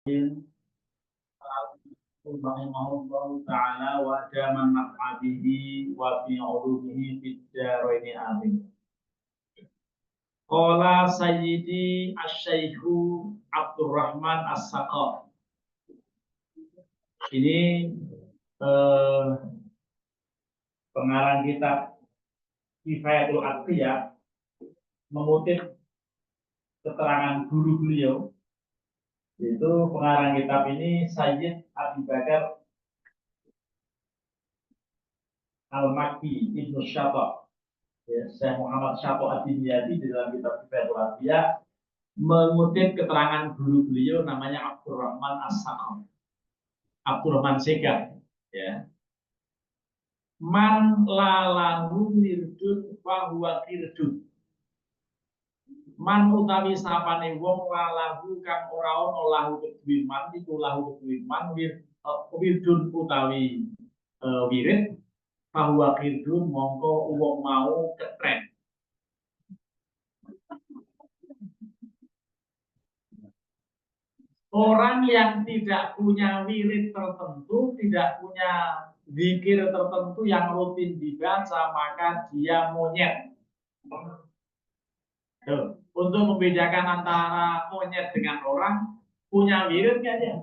Rahimahullahu ta'ala wa jaman naf'abihi wa fi ulumihi fid dharaini amin. Qala Sayyidi Asy-Syaikhu Abdurrahman As-Saqaf. Ini pengarang kitab Kifayatul Atqiyah mengutip keterangan guru beliau, yaitu pengarang kitab ini Sayyid Abi Bakar Al-Makki Ibnu Syata, ya, Syekh Muhammad Syata Ad-Dimyati di dalam kitab Kifayatul Atqiyah mengutip keterangan guru beliau namanya Abdurrahman As-Saqaf, Abdurrahman Sekar, ya. Man lalahu wirdun wa huwa kirdun. Man utawi sapane wong lalahu kang ora ana lahu kedue man iku lahu kedue man wirdun utawi wirid bahwa kirdun mongko wong mau ketren. Orang yang tidak punya wirid tertentu, tidak punya zikir tertentu yang rutin dibaca, maka dia monyet. Untuk membedakan antara monyet dengan orang, punya wirid nggak ya?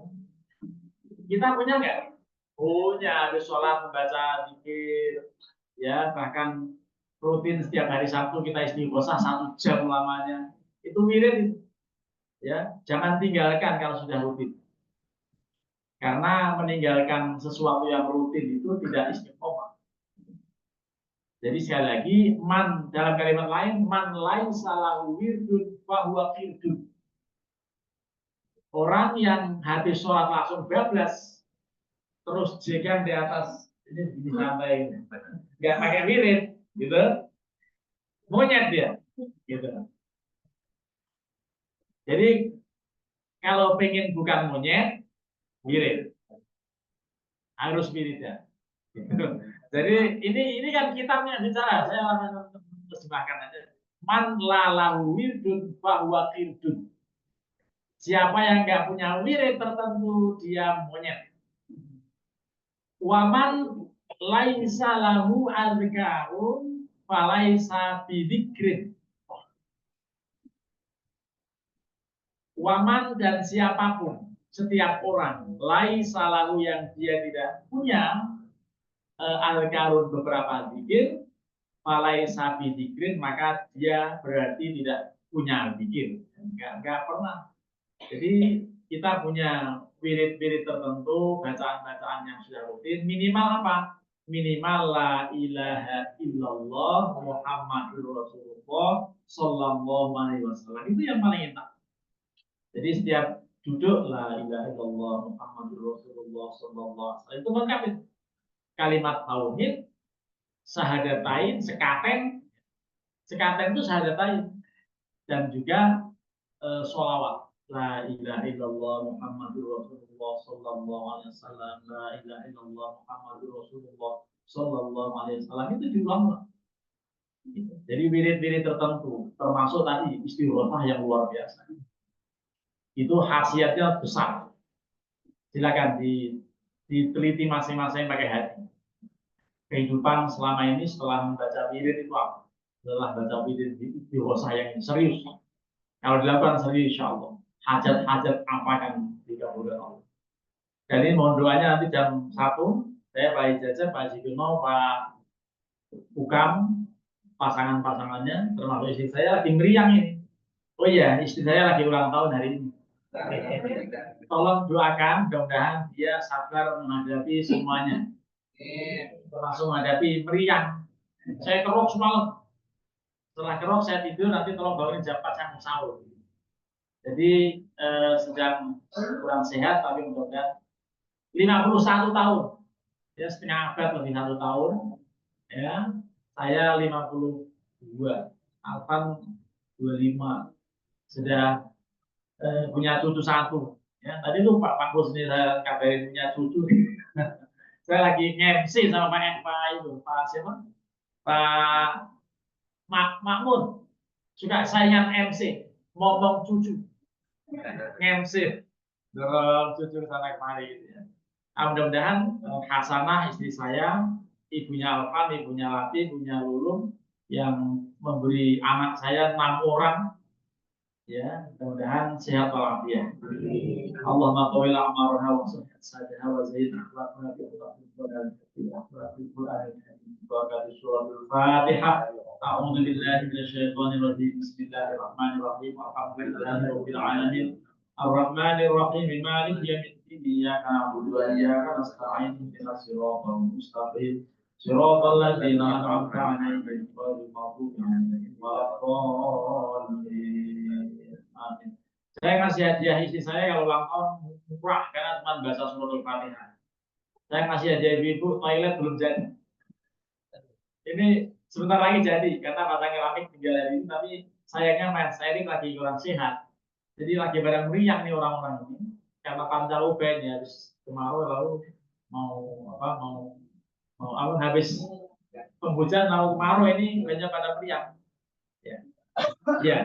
Kita punya nggak? Punya, habis sholat membaca zikir, ya, bahkan rutin setiap hari Sabtu kita istighosah 1 jam lamanya. Itu wirid, ya, jangan tinggalkan kalau sudah rutin. Karena meninggalkan sesuatu yang rutin itu tidak istiqomah. Jadi sekali lagi, man dalam kalimat lain, man lain salahu wirdun fahuwa kirdun. Orang yang habis sholat langsung bablas, terus jegang di atas ini santai, nggak pakai wirid, gitu, monyet dia, gitu. Jadi kalau pengen bukan monyet, wirid, harus wirid ya. Jadi ini kan kitabnya bicara, saya langsung terjemahkan aja. Man lalahu wirdun fahuwa kirdun. Siapa yang nggak punya wirid tertentu, dia monyet. Waman laisa lahu azkarun falaisa bidzikrin. Waman dan siapapun, setiap orang laisa lahu yang dia tidak punya al-karun beberapa zikir, falaisa bidzikrin, maka dia berarti tidak punya zikir, enggak pernah. Jadi kita punya wirid-wirid tertentu, bacaan-bacaan yang sudah rutin, minimal apa? Minimal la ilaha illallah Muhammadur Rasulullah sallallahu alaihi wasallam. Itu yang paling enak. Jadi setiap duduk la ilaha illallah Muhammadur Rasulullah sallallahu alaihi wasallam itu lengkap itu. Kalimat tauhid, syahadatain, sekaten itu syahadatain, dan juga sholawat. La ilaha illallah Muhammadur Rasulullah sallallahu alaihi wasallam. La ilaha illallah Muhammadur Rasulullah sallallahu alaihi wasallam itu diulang. Jadi wirid-wirid tertentu, termasuk tadi istighosah yang luar biasa. Itu khasiatnya besar. Silakan diteliti masing-masing pakai hati. Kehidupan selama ini setelah membaca wirid itu apa? Setelah baca wirid istighosah yang serius. Kalau dilakukan serius, insya Allah hajat-hajat apa kan dikabulkan Allah. Jadi mohon doanya nanti jam 1, saya Pak Ijazah, Pak Jikono, Pak Ukam, pasangan-pasangannya, termasuk istri saya lagi meriang ini. Oh iya, istri saya lagi ulang tahun hari ini. Tolong doakan, mudah-mudahan dia sabar menghadapi semuanya, termasuk menghadapi meriang. Saya kerok semalam. Setelah kerok saya tidur, nanti tolong bangunin jam 4 saya mau sahur. Jadi sedang kurang sehat, tapi mudah-mudahan 51 tahun, ya, setengah abad lebih 1 tahun, ya. Saya 52, Alvan 25, sudah punya cucu 1. Ya, tadi tuh Pak Bos ini saya kabarin punya cucu. Saya lagi nge-MC sama Pak itu, Pak siapa? Pak Makmun, suka saingan MC, ngomong cucu, nge-MC. dorong cucu sana kemari gitu ya. Mudah-mudahan Hasanah istri saya, ibunya Alfan, ibunya Lati, ibunya Lulung yang memberi anak saya 6 orang, ya mudah-mudahan sehat walafiat. Allahumma tawil amarna wa sahhat sajaha wa zaid akhlaqna bi akhlaqil Qur'an wa suratul Fatihah. A'udzu billahi minasyaitonir rajim. Bismillahirrahmanirrahim. Alhamdulillahi rabbil alamin. Ar-Rahmanir Rahim. Maliki yaumiddin. Iyyaka na'budu wa iyyaka nasta'in. Ihdinas siratal mustaqim. Siratal ladzina an'amta 'alaihim ghairil maghdubi 'alaihim waladdallin. Amin. Saya ngasih hadiah istri saya kalau ulang tahun murah karena cuma baca suratul Fatihah. Saya ngasih hadiah ibu-ibu toilet belum jadi. Ini sebentar lagi jadi karena batang keramik tinggal hari ini, tapi sayangnya mas saya ini lagi kurang sehat. Jadi lagi pada meriang nih orang-orang ini karena pancaroba ya habis kemarau lalu mau habis penghujan lalu kemarau ini banyak pada meriang. Ya. Ya.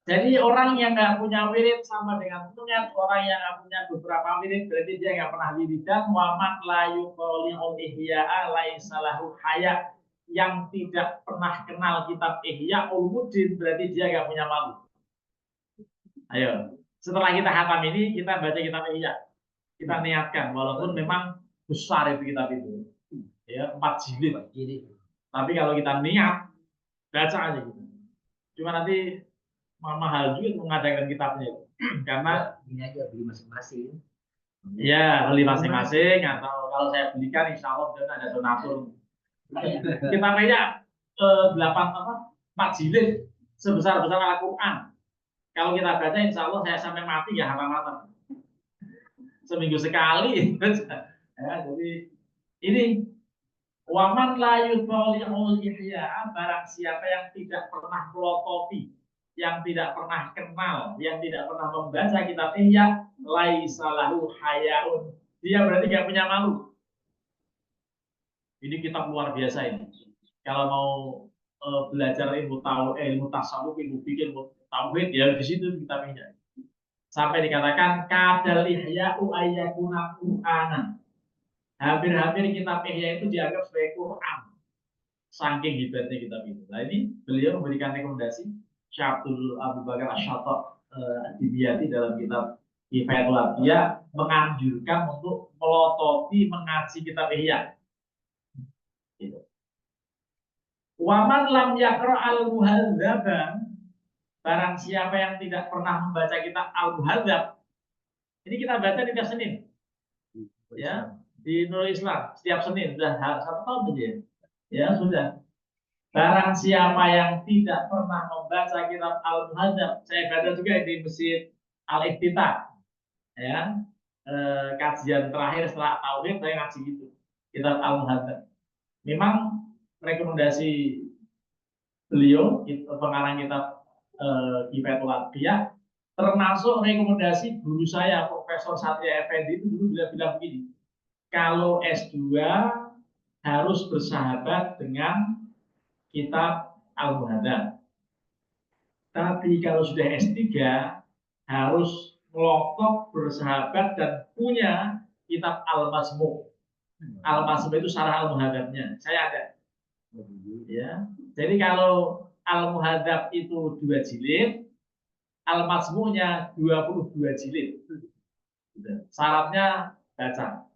Jadi orang yang nggak punya wirid sama dengan monyet, orang yang nggak punya beberapa wirid berarti dia nggak pernah wiridan. Wamat layu qoli'ul ihya'a laisalahu haya, yang tidak pernah kenal kitab Ihya Ulumuddin berarti dia nggak punya malu. Ayo, setelah kita hatam ini kita baca kitab Ihya, kita niatkan walaupun memang besar itu kitab itu, ya 4 jilid. Tapi kalau kita niat baca aja gitu. Cuma nanti mahal juga mengadakan kitabnya itu. Karena ini aja beli masing-masing. Ya, beli masing-masing atau kalau saya belikan insya Allah ada donatur. Kitabnya 4 jilid sebesar-besar Al-Quran. Kalau kita baca insya Allah saya sampai mati ya hafal-hafal. Seminggu sekali. Ya, jadi ini waman la yudhali'ul ihya, barang siapa yang tidak pernah melotopi, yang tidak pernah kenal, yang tidak pernah membaca kitab Ihya, laisa lahu hayaun. Dia berarti nggak punya malu. Ini kitab luar biasa ini. Kalau mau belajar ilmu tasawuf, ilmu fikih, ilmu tauhid ya di situ kitab Ihya. Sampai dikatakan kadal ihya'u ayyakuna Qur'anan. Hampir-hampir kitab Ihya itu dianggap sebagai Quran. Saking hebatnya kitab itu. Nah ini beliau memberikan rekomendasi Syabdul Abu Bakar Ash-Shattaq Dibiyati dalam kitab Kifayatul Abdiya menganjurkan untuk melototi mengaji kitab Ihya. Gitu. Waman lam yakra al-muhadzaba, barang siapa yang tidak pernah membaca kitab al-muhadzab, ini kita baca di tiap Senin, ya di Nurul Islam setiap Senin sudah 1 tahun saja, ya sudah. Barang siapa yang tidak pernah membaca kitab al-muhadzab, saya baca juga di Masjid Al-Iftitah, ya kajian terakhir setelah tauhid saya ngaji gitu kitab al-muhadzab. Memang rekomendasi beliau pengarang kitab Kifayatul Abdiya, termasuk rekomendasi guru saya Profesor Satria Effendi itu dulu bilang begini, kalau S2 harus bersahabat dengan kitab Al-Muhadzab, tapi kalau sudah S3 harus melotot bersahabat dan punya kitab Al-Masmu'. Al-Masmu' itu syarah Al-Muhadzabnya saya ada, ya. Jadi kalau Al-Muhadzab itu 2 jilid, Al-Masmu'nya 22 jilid. Syaratnya baca.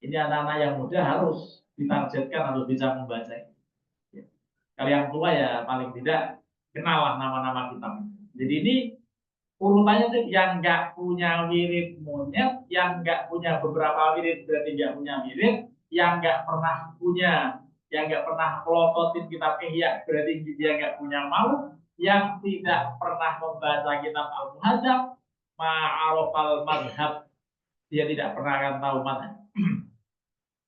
Ini anak-anak yang muda harus ditargetkan, harus bisa membaca. Kalau yang tua ya paling tidak kenal lah nama-nama kitab. Jadi ini urutannya tuh yang nggak punya wirid monyet, yang nggak punya beberapa wirid berarti nggak punya wirid, yang nggak pernah punya, yang nggak pernah melototin kitab Ihya berarti dia nggak punya malu, yang tidak pernah membaca kitab Al-Muhadzab, ma'arofal madhab, dia tidak pernah akan tahu madhab.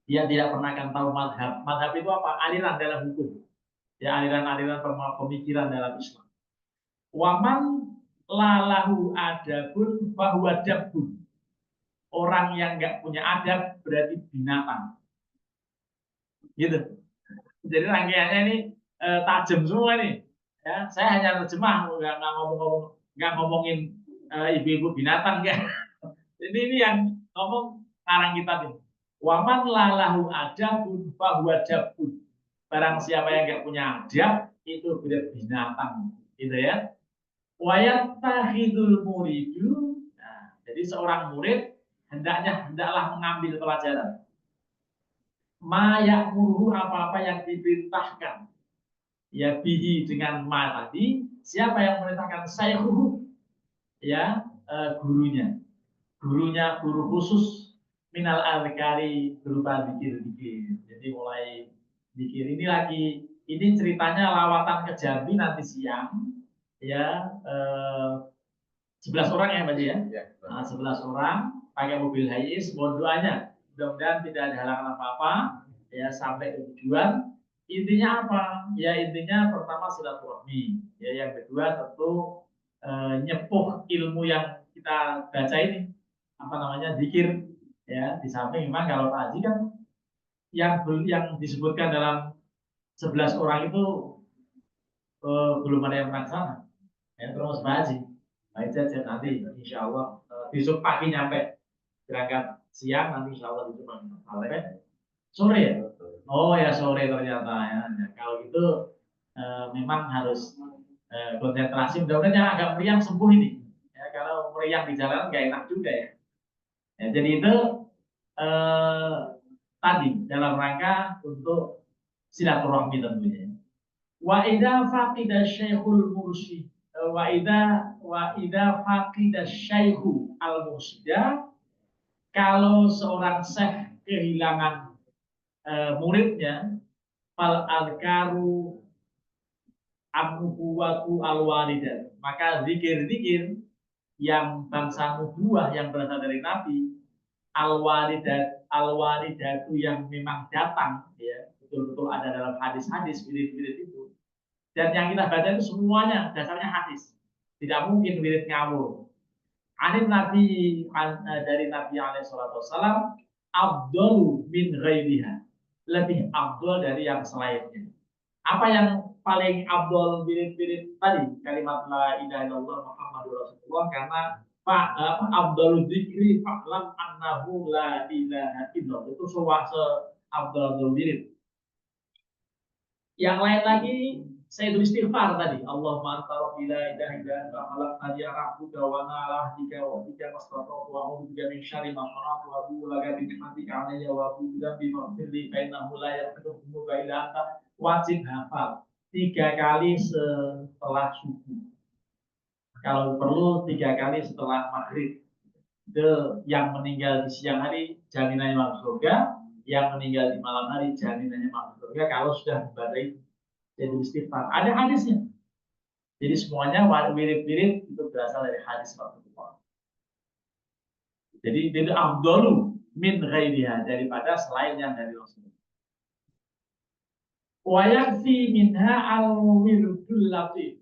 Dia tidak pernah akan tahu madhab. Madhab itu apa? Aliran dalam hukum. Ya, aliran-aliran pemikiran dalam Islam. Waman lalahu adabun bahwa dabun. Orang yang nggak punya adab berarti binatang. Gitu. Jadi rangkaiannya ini tajam semua nih. Ya, saya hanya terjemah, nggak ngomongin ibu-ibu binatang ya. Jadi ini yang ngomong karang kita nih. Waman lalahu adabun fahuwa jabun. Barang siapa yang nggak punya adab itu benar binatang, gitu ya. Wayattahidul muridu. Nah, jadi seorang murid hendaklah mengambil pelajaran. Ma ya'muruhu, apa-apa yang diperintahkan. Ya bihi, dengan ma tadi. Siapa yang memerintahkan? Syaihuhu, ya, gurunya. Guru khusus minal azkari, berupa zikir-zikir. Jadi mulai zikir ini lagi, ini ceritanya lawatan ke Jambi nanti siang, ya, 11 orang ya Pak ya. Nah, 11 orang pakai mobil Hiace, mohon doanya. Mudah-mudahan tidak ada halangan apa-apa ya sampai ke tujuan. Intinya apa? Ya intinya pertama silaturahmi. Ya yang kedua tentu nyepuh ilmu yang kita baca ini, apa namanya, zikir. Ya, di samping memang kalau Pak Haji kan yang disebutkan dalam 11 orang itu belum ada yang pernah sana. Ya, terus Pak Haji. Baik saja nanti insya Allah besok pagi nyampe, berangkat siang nanti insya Allah besok pagi sampai sore ya. Oh ya sore ternyata ya. Nah, kalau gitu memang harus konsentrasi. Mudah-mudahan yang agak meriang sembuh ini. Ya, kalau meriang di jalan nggak enak juga ya. Ya jadi itu tadi dalam rangka untuk silaturahmi tentunya. Wa idza faqida syekhul mursyid wa idza faqida syekhu al mursyida, kalau seorang syekh kehilangan muridnya, fal alkaru abuwatu al walidat, maka zikir-zikir yang bangsa nubuah yang berasal dari Nabi, al walidatu yang memang datang, ya betul-betul ada dalam hadis-hadis wirid-wirid itu. Dan yang kita baca itu semuanya dasarnya hadis. Tidak mungkin wirid ngawur. Anil Nabi, dari Nabi alaihi salatu wasallam, afdalu min ghairiha. Lebih afdal dari yang selainnya. Apa yang paling afdal wirid-wirid tadi? Kalimat la ilaha illallah Muhammadur Rasulullah, karena afdalu dzikri fa'lam annahu la ilaha illallah. Itu suwase afdal wirid. Yang lain lagi saya tulis istighfar tadi. Allahumma anta rabbi la ilaha illa anta khalaqtani a'budu wa ana ala ahdika wa bika mastata'tu wa a'udzu bika min syarri ma sana'tu wa atubu laka bi ni'matika 'alayya wa atubu bika bi maghfirli fa innahu la yaghfiru dzunuba illa anta. Wajib hafal 3 kali setelah subuh. Kalau perlu 3 kali setelah maghrib. Itu yang meninggal di siang hari jaminannya masuk surga, yang meninggal di malam hari jaminannya masuk surga kalau sudah membadai jadi istighfar. Ada hadisnya. Jadi semuanya wirid-wirid itu berasal dari hadis Rasulullah. Jadi itu afdalu min ghairiha, daripada selain yang dari Rasulullah. Wa yakfi minha al-wirdul latif.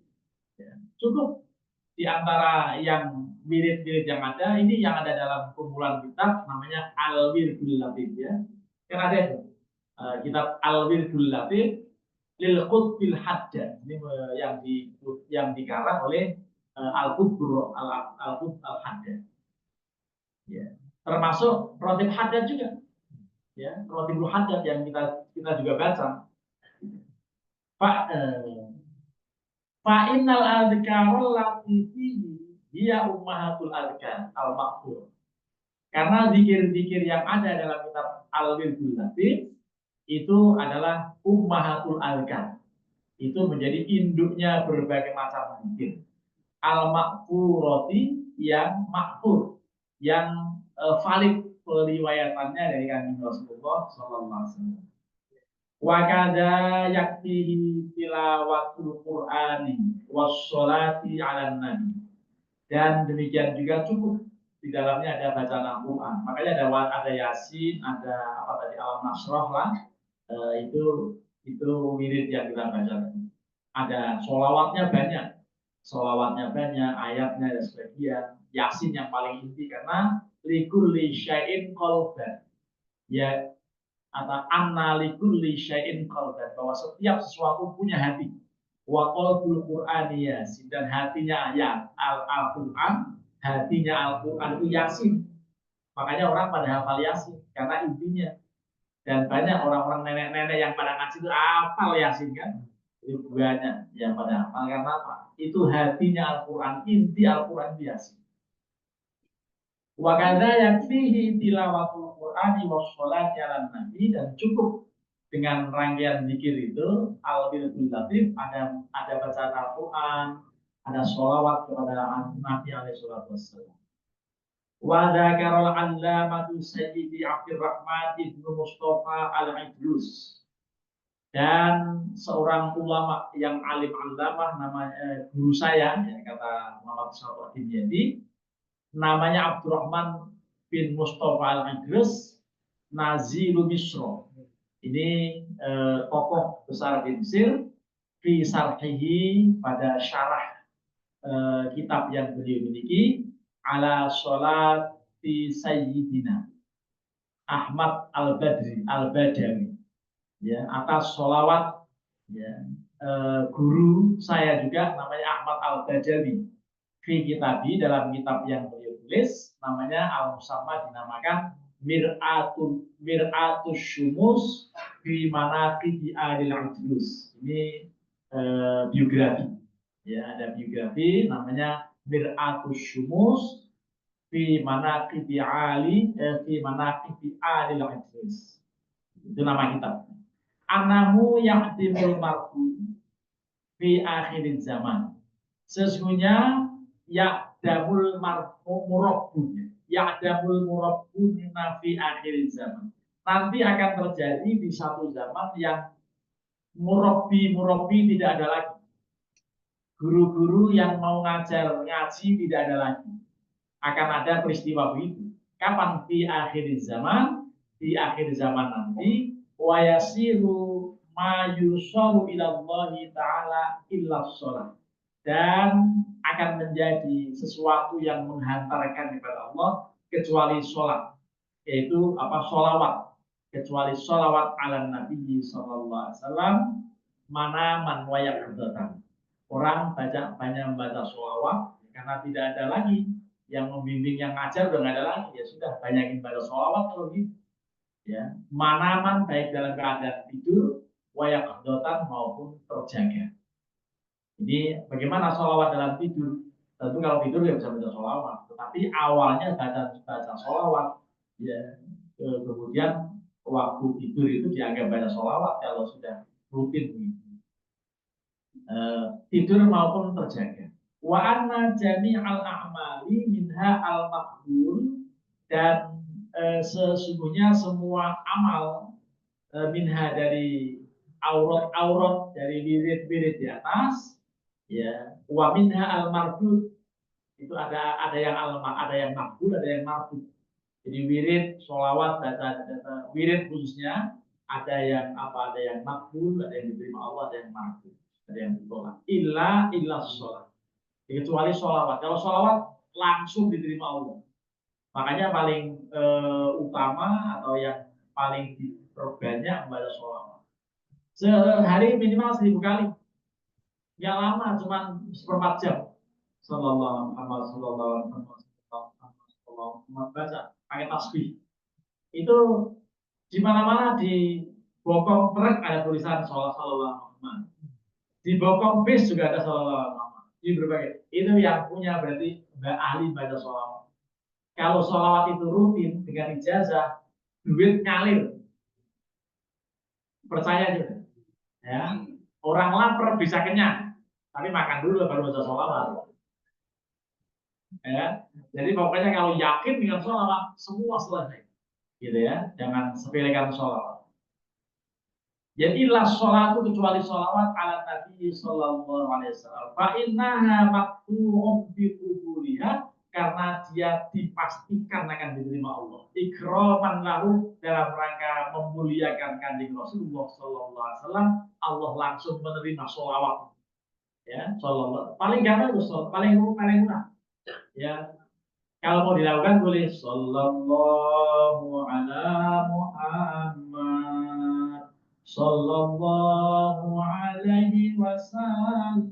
Ya, cukup di antara yang wirid-wirid yang ada, ini yang ada dalam kumpulan kitab namanya Al-Wirdul Latif ya. Kan ada itu. Kitab Al-Wirdul Latif lil Qutbil Haddad. Ini yang dikarang oleh Al-Qutbur Al-Qutb Al-Haddad. Ya. Termasuk Rotib Haddad juga. Ya, Rotibul Haddad yang kita juga baca. Pak fa innal adzkarul latifi dia ummahatul adzkar al-maqfur. Karena zikir-zikir yang ada dalam kitab Al-Wirdul Latif itu adalah ummahatul adzkar. Itu menjadi induknya berbagai macam zikir. Al-maqfurati, yang makfur, yang valid periwayatannya dari Kanjeng Rasulullah sallallahu alaihi wasallam. Wa kadza yaktihi tilawatul Qur'ani was-sholati 'alan nabi. Dan demikian juga cukup di dalamnya ada bacaan Al-Qur'an. Makanya ada Yasin, ada apa tadi, Al-Nasrah lah. Itu wirid yang kita baca. Ada sholawatnya banyak, ayatnya ada sebagian. Yasin yang paling inti karena likulli syai'in qalban. Ya, atau anna likulli syai'in qalban, bahwa setiap sesuatu punya hati. Wa qalbul Qur'ani Yasin, dan hatinya ayat Al-Qur'an, hatinya Al-Qur'an itu Yasin. Makanya orang pada hafal Yasin karena intinya. Dan banyak orang-orang nenek-nenek yang pada ngaji itu hafal Yasin kan. Itu banyak yang pada hafal karena apa? Itu hatinya Al-Quran, inti Al-Quran Yasin. Wa kadza yakfihi tilawatul Qur'ani was sholati 'alan nabi, dan cukup dengan rangkaian zikir itu al-wirdul latif, ada bacaan Al-Qur'an, ada sholawat kepada Nabi alaihi salatu wassalam. Wa dzakarul 'allamatu Sayyidi Abdurrahman ibnu Mustafa al-Idrus, dan seorang ulama yang alim allamah namanya guru saya ya, kata Muhammad Shalih Dimyati, namanya Abdurrahman bin Mustafa al-Idrus Nazilu Misro. Ini tokoh besar di Mesir, fi sarhihi, pada syarah kitab yang beliau miliki, ala sholat fi Sayyidina Ahmad al-Badri al-Badawi, ya, atas sholawat ya, guru saya juga namanya Ahmad al-Badawi, fi kitabi, dalam kitab yang beliau tulis namanya al-musamma, dinamakan Mir'atus Syumus fi Manaqib Alil Idrus. Ini biografi. Ya, ada biografi namanya Mir'atus Syumus fi Manaqib Alil Idrus. Itu nama kitab. Anamu yahdimul marfu fi akhir zaman. Sesungguhnya ya'damul murabbun, ya'damul murabbun fi akhir zaman. Nanti akan terjadi di satu zaman yang murabbi tidak ada lagi. Guru-guru yang mau ngajar ngaji tidak ada lagi. Akan ada peristiwa begitu. Kapan? Di akhir zaman, di akhir zaman nanti, wa yasiru ma yusaru ilallahi ta'ala illa sholat, dan akan menjadi sesuatu yang menghantarkan kepada Allah kecuali sholat, yaitu apa? Sholawat, kecuali sholawat ala Nabi Sallallahu Alaihi Wasallam, mana man wayak berdatan. Orang banyak membaca sholawat karena tidak ada lagi yang membimbing, yang ngajar udah nggak ada lagi, ya sudah banyakin baca sholawat kalau gitu. Ya, manaman baik dalam keadaan tidur, wayak berdatan maupun terjaga. Jadi bagaimana sholawat dalam tidur? Tentu kalau tidur ya bisa baca sholawat, tetapi awalnya baca sholawat, ya, kemudian waktu tidur itu dianggap baca sholawat kalau sudah rutin tidur maupun terjaga. Wa anna jami'al a'mali minha al maqbul, dan sesungguhnya semua amal minha, dari aurat-aurat, dari wirid-wirid di atas, ya, wa minha al mardud, itu ada yang ada yang makbul, ada yang mardud. Jadi wirid, sholawat, wirid khususnya ada yang apa? Ada yang makbul, ada yang diterima Allah, ada yang mardud, ada yang ditolak. Illa sholat, kecuali sholawat. Kalau sholawat langsung diterima Allah. Makanya paling utama atau yang paling diperbanyak membaca sholawat. Sehari minimal 1000 kali. Nggak lama, cuma seperempat jam. Sallallahu alaihi wasallam baca pakai tasbih. Itu di mana-mana, di bokong truk ada tulisan sallallahu alaihi. Di bokong bis juga ada sallallahu alaihi. Di berbagai. Itu yang punya berarti ahli baca sholawat. Kalau sholawat itu rutin dengan ijazah, duit ngalir. Percaya juga. Ya. Orang lapar bisa kenyang, tapi makan dulu baru baca sholawat. Ya. Jadi pokoknya kalau yakin dengan sholawat, semua selesai. Gitu ya. Jangan sepelekan sholawat. Jadi la sholatu, kecuali sholawat ala Nabi Sallallahu Alaihi Wasallam. Fa innaha maktu'un bi qubuliha, karena dia dipastikan akan diterima Allah. Ikraman lahu, dalam rangka memuliakan kanjeng Rasulullah Sallallahu Alaihi Wasallam, Allah langsung menerima sholawat. Ya, sholawat. Paling gampang itu sholawat, paling murah. Ya, kalau mau dilakukan boleh Sallallahu ala Muhammad, Sallallahu alaihi wasallam,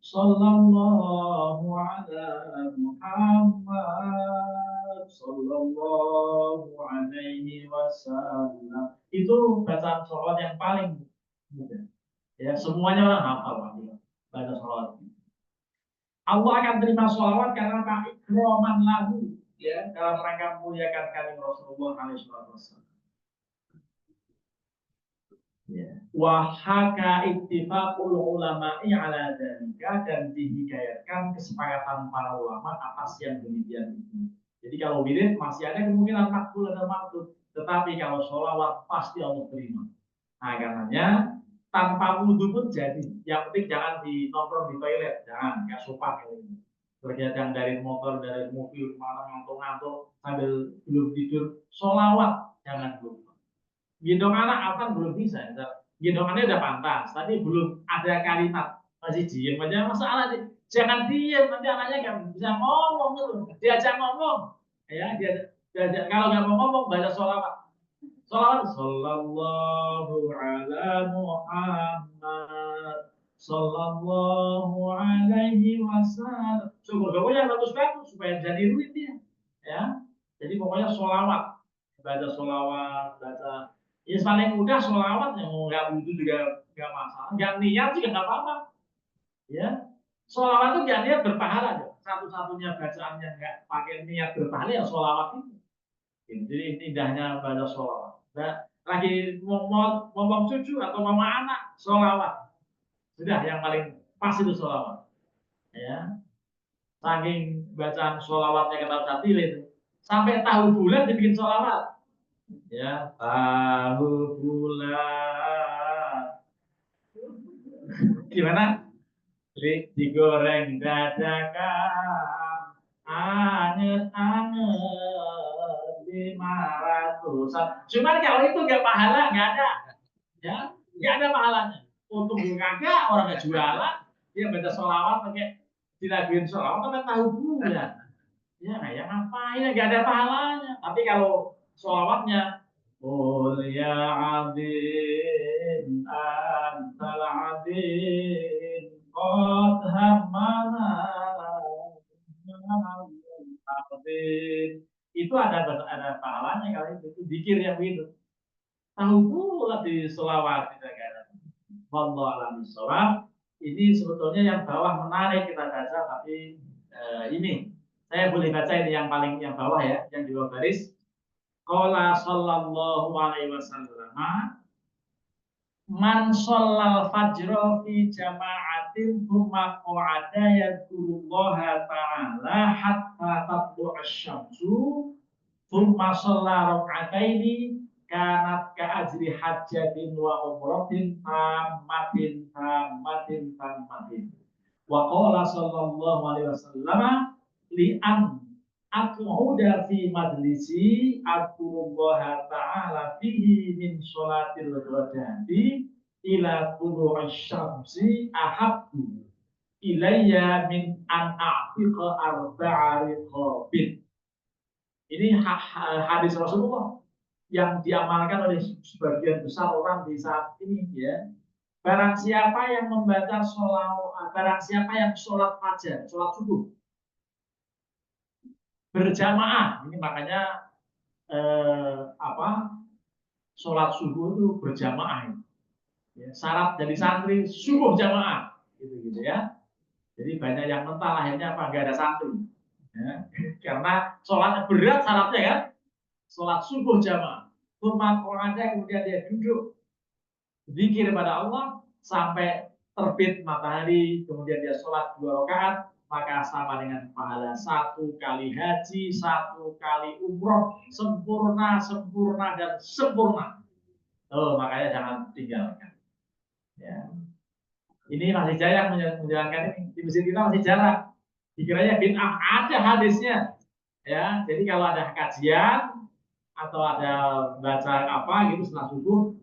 Sallallahu ala Muhammad, sallallahu alaihi wasallam. Itu bacaan sholawat yang paling mudah. Ya, semuanya orang hafal baca sholawat. Allah akan terima sholawat karena ikroman lahu, ya, dalam rangka memuliakan kami Rasulullah alaihi wasallam. Wahaka ittifaqul ulama'i ala dzalika, dan dihikayatkan kesepakatan para ulama atas yang demikian itu. Jadi kalau wirid masih ada kemungkinan makbul dan makbul, tetapi kalau sholawat pasti Allah terima. Nah, karenanya tanpa wudhu pun jadi. Yang penting jangan di nongkrong di toilet, jangan, nggak sopan ini. Berjadang dari motor, dari mobil, malah ngantuk-ngantuk sambil belum tidur, sholawat jangan lupa. Gendong anak kan belum bisa, gendongannya udah pantas, tapi belum ada kalimat, masih diem aja, masalah sih. Jangan diem, nanti anaknya nggak bisa ngomong tuh, diajak ngomong, ya, diajak, kalau nggak mau ngomong baca sholawat. Sholawat sallallahu ala Muhammad sallallahu alaihi wasallam. Pokoknya bagus-bagus supaya jadi duit dia. Ya. Jadi pokoknya sholawat. Baca sholawat, baca. Ya paling mudah sholawat, yang nggak butuh juga nggak masalah. Nggak niat juga nggak apa-apa. Ya. Sholawat itu nggak niat berpahala. Satu-satunya bacaan yang nggak pakai niat berpahala ya sholawat itu. Jadi indahnya baca sholawat. Nah, lagi ngomong cucu atau mama anak, sholawat. Sudah yang paling pas itu sholawat. Ya, saking bacaan sholawatnya kita catil itu, sampai tahu bulan dibikin sholawat. Ya, tahu bulan. Gimana? Digoreng dadakan, anget-anget 500-an. Cuman kalau itu nggak pahala, nggak ada, ya, nggak ada pahalanya. Untung gue kagak, orang nggak jualan, dia baca sholawat pakai dilaguin sholawat pakai tahu bulan. Ya, ya ngapain? Nggak ada pahalanya. Tapi kalau sholawatnya, oh ya adin, antal adin, qad hamana, itu ada pahalanya kalau itu zikir yang itu. Tahu pula di selawat kita kan. Wallahu a'lam bishawab. Ini sebetulnya yang bawah menarik kita baca, tapi ini saya boleh baca ini yang paling yang bawah ya, yang di bawah garis. Qala sallallahu alaihi wasallam, man shallal fajra fi jama'atin thumma qa'ada yadhkurullaha ta'ala hatta tatlu'a asy-syamsu thumma shalla rak'ataini kanat ka ajri hajjatin wa umratin tammatin. Wa qala sallallahu alaihi wasallam li an aq'uda fi majlisi aqullaha ta'ala fihi min sholatil ghadati ila tulu'isy syamsi ahabbu ilayya min an a'tiqa arba'a riqabin. Ini hadis Rasulullah yang diamalkan oleh sebagian besar orang di saat ini, ya. Barang siapa yang membaca barang siapa yang sholat fajar, sholat subuh berjamaah, ini makanya sholat subuh itu berjamaah. Ya, syarat jadi santri subuh jamaah, gitu ya. Jadi banyak yang mental akhirnya apa? Gak ada santri, ya. Karena sholat berat syaratnya kan, sholat subuh jamaah. Tumat ada kemudian dia duduk zikir pada Allah sampai terbit matahari, kemudian dia sholat 2 rakaat, maka sama dengan pahala 1 kali haji, 1 kali umroh, sempurna dan sempurna. Oh, makanya jangan tinggalkan. Ya. Ini masih jarang menjalankan ini. Di masjid kita masih jarang. Dikiranya bid'ah, ada hadisnya. Ya, jadi kalau ada kajian atau ada baca apa gitu setelah subuh,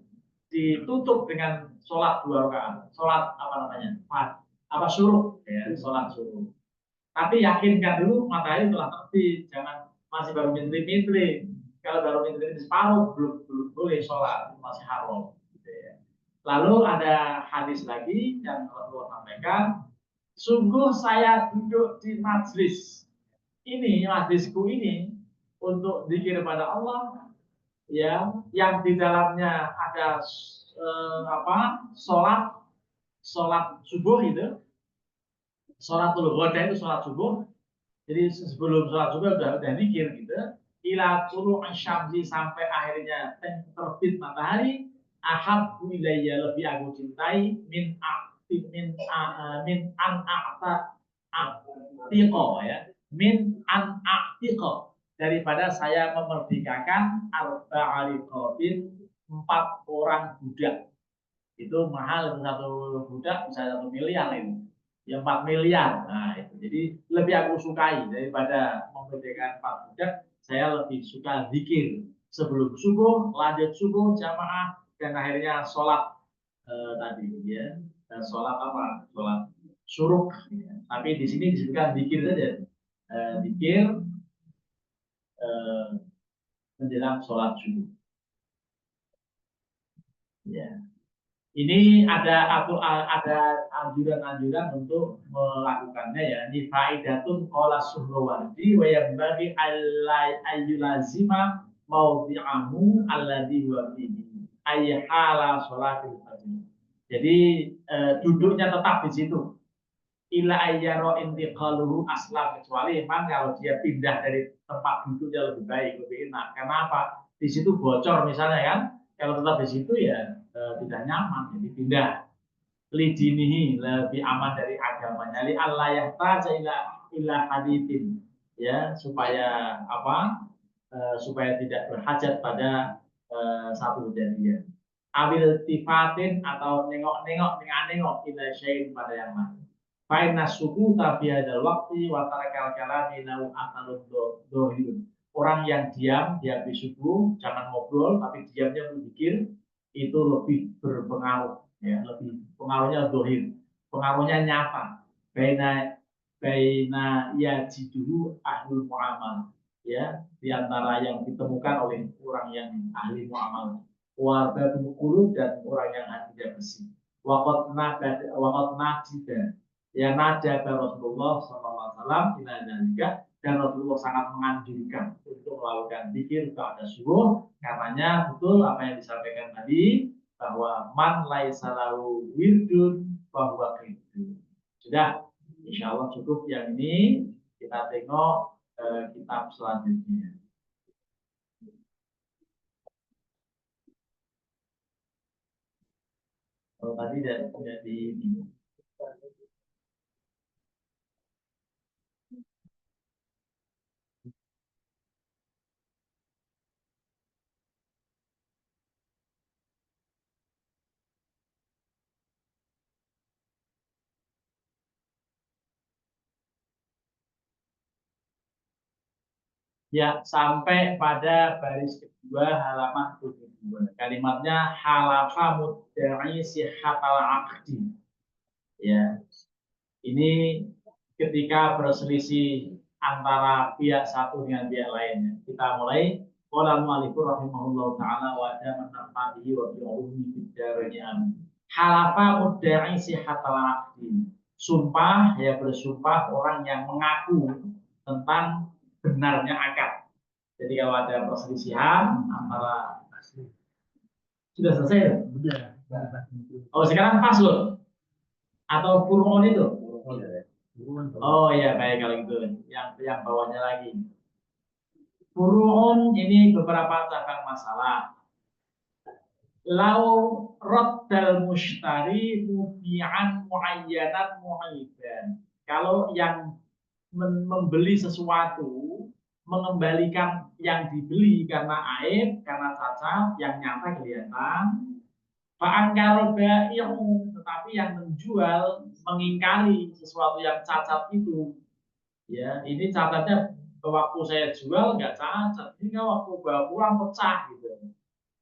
ditutup dengan sholat 2 rakaat, sholat apa namanya, syuruk, ya, sholat syuruk. Tapi yakinkan dulu matahari telah terbit, jangan masih baru mintri-mintri. Kalau baru mintri separuh belum boleh sholat, masih haram. Gitu ya. Lalu ada hadis lagi yang Rasulullah sampaikan, sungguh saya duduk di majlis ini, majlisku ini untuk zikir pada Allah, ya, yang di dalamnya ada sholat subuh itu, sholat ghada itu sholat subuh. Jadi sebelum sholat subuh udah zikir gitu. Ila tulu asyamsi sampai akhirnya terbit matahari. Ahabbu ilayya, lebih aku cintai min an a'tiqo, ya. Min an a'tiqo, daripada saya memerdekakan arba'ariqatin, 4 orang budak. Itu mahal, itu satu budak bisa 1 miliar itu. Ya 4 miliar. Nah, itu. Jadi lebih aku sukai daripada memerdekakan 4 budak, saya lebih suka zikir sebelum subuh, lanjut subuh jamaah, dan akhirnya sholat tadi, ya. Dan sholat apa? Sholat syuruk. Ya. Tapi di sini disebutkan zikir saja. Zikir menjelang sholat subuh. Ya. Ini ada anjuran-anjuran untuk melakukannya, ya. Ini faidatun qala Suhrawardi wa yambaghi ayyulazima mawdi'ahu alladhi huwa fihi ay hala sholatil fajr. Jadi duduknya tetap di situ. Ila ayyaro intiqaluhu aslam, kecuali memang kalau dia pindah dari tempat duduknya lebih baik, lebih enak. Kenapa? Di situ bocor misalnya kan. Kalau tetap di situ ya tidak nyaman, jadi pindah. Lidinihi, lebih aman dari agamanya. Li Allah yahtaja ila hadithin, ya, supaya apa? Supaya tidak berhajat pada satu kejadian. Awil tifatin, atau nengok-nengok, nengok ila syai'in, pada yang lain. Fa'inna sukuta fi hadzal waqti wa tarakal kalami lau atalud dohirun. Orang yang diam di habis subuh, jangan ngobrol, tapi diamnya berzikir, itu lebih berpengaruh, ya, lebih pengaruhnya dohir, pengaruhnya nyata. Baina baina yajiduhu ahlul muamal, ya, di antara yang ditemukan oleh orang yang ahli muamal, warga qulub, dan orang yang hatinya bersih. Waqad najida, ya, nada Rasulullah SAW ila dalika, dan Rasulullah sangat menganjurkan untuk melakukan zikir pada subuh. Karenanya betul apa yang disampaikan tadi, bahwa man laisa lahu wirdun bahwa kridu. Sudah, insya Allah cukup yang ini. Kita tengok kitab selanjutnya. Kalau tadi tidak di ya, sampai pada baris kedua halaman 72. Kalimatnya halafa mudda'i sihhatal aqdi. Ya, ini ketika berselisih antara pihak satu dengan pihak lainnya. Kita mulai. Qala mu'allifur rahimahullahu ta'ala wa daman nafadihi wa bi'ulumi biddarani amin. Halafa mudda'i sihhatal aqdi. Sumpah, ya, bersumpah orang yang mengaku tentang benarnya akad. Jadi kalau ada perselisihan antara, sudah selesai. Oh, sekarang fasul atau fur'un itu. Oh ya, baik kalau gitu. Yang bawahnya lagi. Fur'un ini beberapa cabang masalah. Lau raddal mushtari mubi'an muayyanan mu'aiban. Kalau yang membeli sesuatu mengembalikan yang dibeli karena aib, karena cacat yang nyata kelihatan. Fa'angkaro bai'u, tetapi yang menjual mengingkari sesuatu yang cacat itu. Ya, ini cacatnya waktu saya jual nggak cacat, ini kan waktu bawa pulang pecah gitu.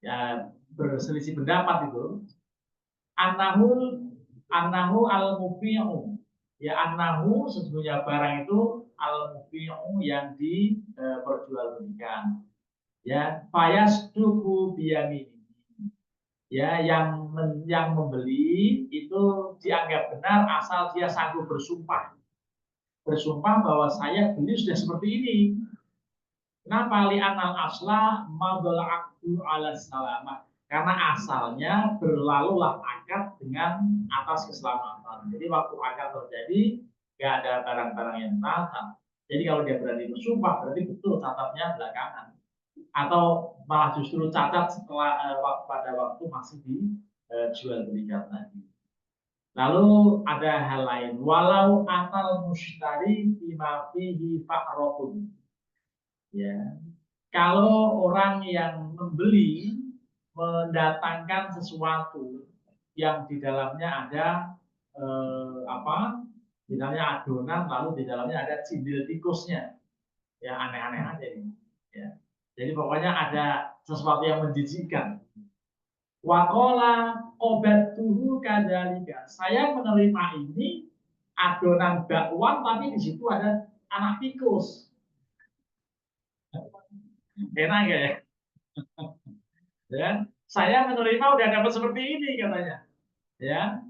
Ya, berselisih pendapat itu. Anahu al-mubi'u. Ya, anahu sesungguhnya barang itu al-mubi'u yang diperjualbelikan. Ya, fayasduku biyamini. Ya, yang membeli itu dianggap benar asal dia sanggup bersumpah. Bersumpah bahwa saya beli sudah seperti ini. Kenapa li'anal asla madul akdu ala salamah? Karena asalnya berlalulah akad dengan atas keselamatan. Jadi waktu akad terjadi nggak ada barang-barang yang catat. Jadi kalau dia berani bersumpah berarti betul catatnya belakangan. Atau malah justru cacat setelah pada waktu masih dijual belikan tadi. Lalu ada hal lain. Walau atal mushtari bima fihi fa'rotun. Ya, kalau orang yang membeli mendatangkan sesuatu yang di dalamnya ada apa? Misalnya adonan, lalu di dalamnya ada cindil tikusnya, ya aneh-aneh aja ini. Ya. Jadi pokoknya ada sesuatu yang menjijikkan. Wakola obat tuhu kadalika. Saya menerima ini adonan bakwan, tapi di situ ada anak tikus. Enak ya? Ya, saya menerima udah dapat seperti ini katanya. Ya,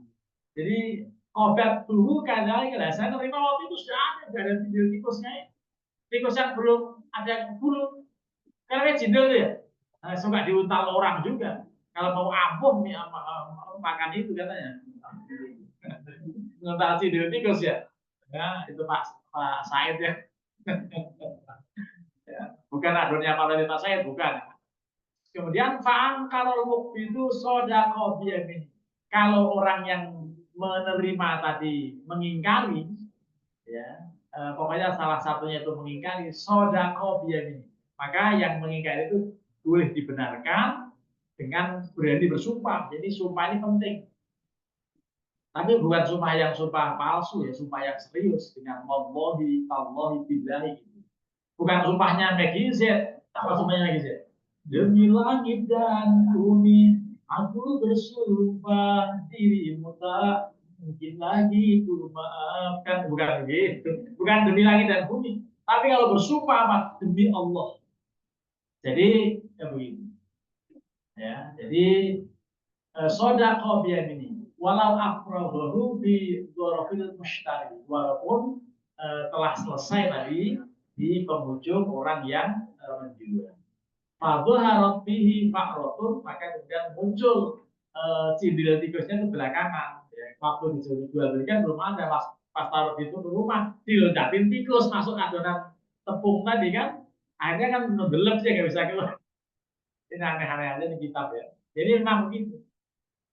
jadi obat tubuh kadang lah. Saya menerima waktu itu sudah ada video tikusnya. Tikus yang belum ada bulu. Karena jindel ya, suka diuntal orang juga. Kalau mau ampuh nih makan itu katanya. Untal jindel tikus ya. Ya, itu Pak Said ya. Ya. Bukan adonnya Pak Said, bukan. Kemudian fa'ang kalau itu sodako biyamin. Kalau orang yang menerima tadi mengingkari, ya pokoknya salah satunya itu mengingkari sodako biyamin. Maka yang mengingkari itu boleh dibenarkan dengan berani bersumpah. Jadi sumpah ini penting. Tapi bukan sumpah yang sumpah palsu ya, sumpah yang serius dengan wallahi, tallahi, billahi. Bukan sumpahnya Maggie Z, apa sumpahnya Maggie Z? Demi langit dan bumi, aku bersumpah dirimu tak mungkin lagi ku maafkan. Bukan begitu. Bukan demi langit dan bumi. Tapi kalau bersumpah apa? Demi Allah. Jadi ya begini. Ya, jadi sodako ini. Walau afrohu bi dorofil mushtari. Walaupun telah selesai tadi di penghujung orang yang menjual. Fadhaharat bihi fa'rotun, maka kemudian muncul cindil tikusnya itu belakangan. Ya, waktu dijual belikan belum ada, pas taruh di rumah diledapin tikus masuk adonan tepung tadi kan, akhirnya kan ngedelep sih nggak bisa keluar. Ini aneh-aneh aja di kitab ya. Jadi memang begitu.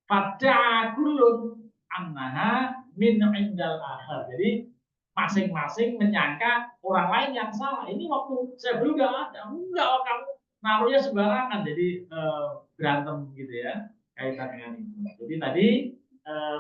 Pada kulun annaha min indal akhir. Jadi masing-masing menyangka orang lain yang salah. Ini waktu saya beli nggak ada, enggak kamu naruhnya sembarangan, jadi berantem gitu ya kaitan dengan itu. Jadi tadi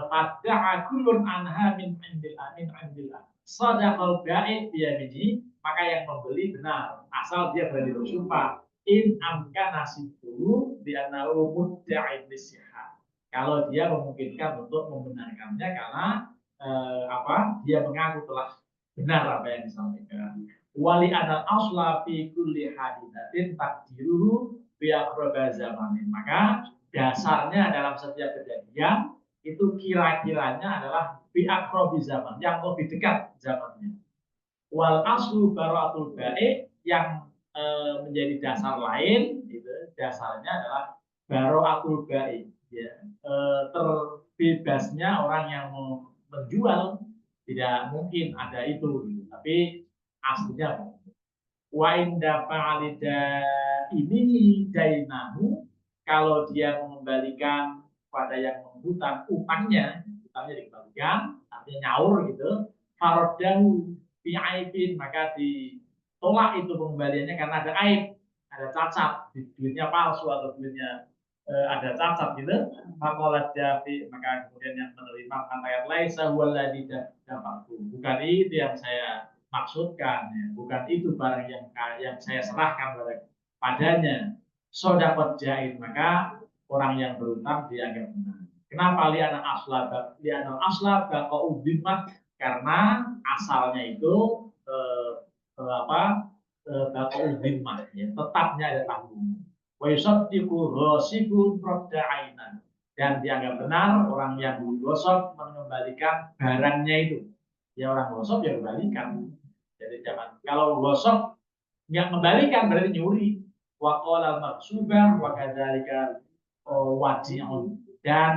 pada kulun anha min indil amin indil sadaqal ba'i biyamini, maka yang membeli benar asal dia berani bersumpah in amka nasibu di anau mudda'in bisihah, kalau dia memungkinkan untuk membenarkannya karena dia mengaku telah benar apa yang disampaikan. Wali anal asla fi kulli hadidatin takdiruhu bi aqraba zamanin. Maka dasarnya dalam setiap kejadian itu kira-kiranya adalah bi aqrabi zaman, yang lebih dekat zamannya. Wal aslu baraatul ba'i, yang menjadi dasar lain itu dasarnya adalah baraatul ba'i, ya, terbebasnya orang yang menjual, tidak mungkin ada itu gitu. Tapi aslinya wa inda fa'alida ini dainahu, kalau dia mengembalikan pada yang menghutang utangnya dikembalikan, artinya nyaur gitu, farodahu bi'aibin, maka ditolak itu pengembaliannya karena ada aib, ada cacat, duitnya palsu atau duitnya ada cacat gitu. Maka dafi, maka kemudian yang menerima kata laisa huwaladzi dafa'tu, bukan itu yang saya maksudkan, ya. Bukan itu barang yang saya serahkan padanya. Sodakot jahit, maka orang yang berutang dianggap benar. Kenapa liana aslab kau ubimat, karena asalnya itu kau ubimat, ya, tetapnya ada tanggungan. Wa yusaddiqu ghasibun radda'ainan, dan dianggap benar orang yang gosok mengembalikan barangnya itu. Ya orang gosok ya kembalikan. Jadi jangan, kalau gosok Nggak kembalikan berarti nyuri. Wa qala maksubah wa kadzalika wadi'un. Dan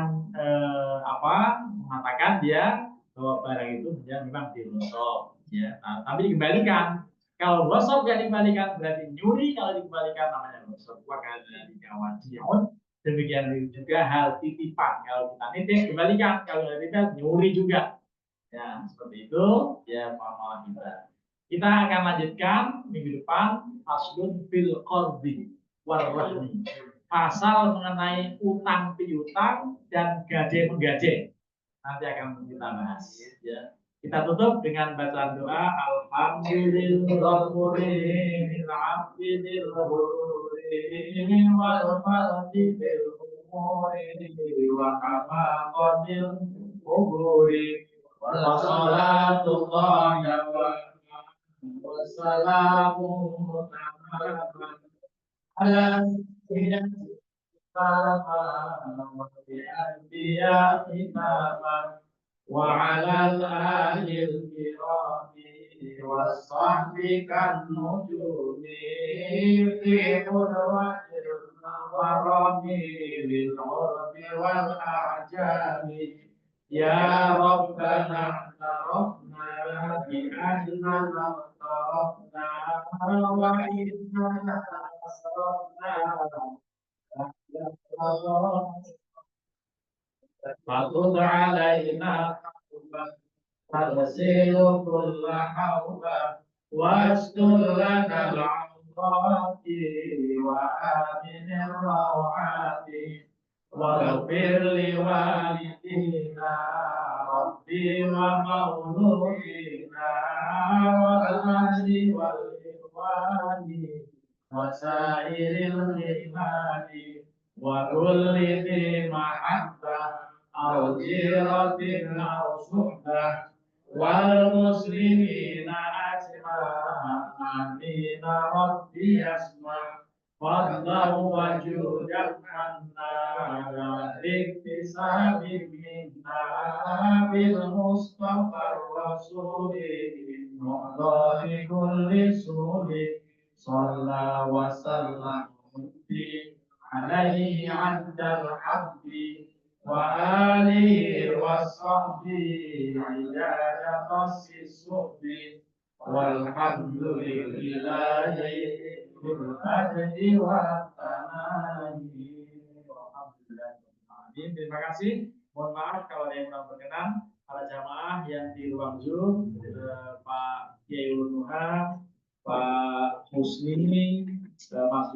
mengatakan dia bahwa barang itu dia memang dirosok, ya. Nah, tapi dikembalikan. Kalau gosok nggak dikembalikan berarti nyuri, kalau dikembalikan namanya gosok. Wa kadzalika wadi'un. Demikian juga hal titipan. Kalau kita nitip kembalikan, kalau nggak nitip nyuri juga. Ya, seperti itu ya muamalah kita. Kita akan lanjutkan minggu depan faslun fil qardi war rahmi. Pasal mengenai utang piutang dan gaje menggaje. Nanti akan kita bahas ya. Kita tutup dengan bacaan doa alhamdulillahirabbil alamin wal fadlil umuri wa kama qadil umuri wassalatullahi wassalamu ala وعلى الآل الكرام والصحب كالنجوم في حلوة الغرام للعرب والأعجام يا ربنا اعترفنا بأننا اقترفنا وإننا أسرفنا فخذ علينا تغسل كل حوبة واستر لنا العورات وآمن الروعات واغفر لوالدينا ربي ومولودينا والأهل والإخوان وسائر الإيمان وكل ذي محبة أو جيرة أو صحبة والمسلمين أجمعين ربي يسمع فضله وجودا عنا باكتساب منا بالمصطفى الرسول معطى كل سور صلى وسلم عليه عند الحق وآله وصحبه عداد قص الصحب والحمد لله بالمجد والثناء. Terima kasih. Mohon maaf kalau ada yang kurang berkenan. Para jamaah yang di ruang Zoom, Pak Kiai Nuha, Pak Musni, Mas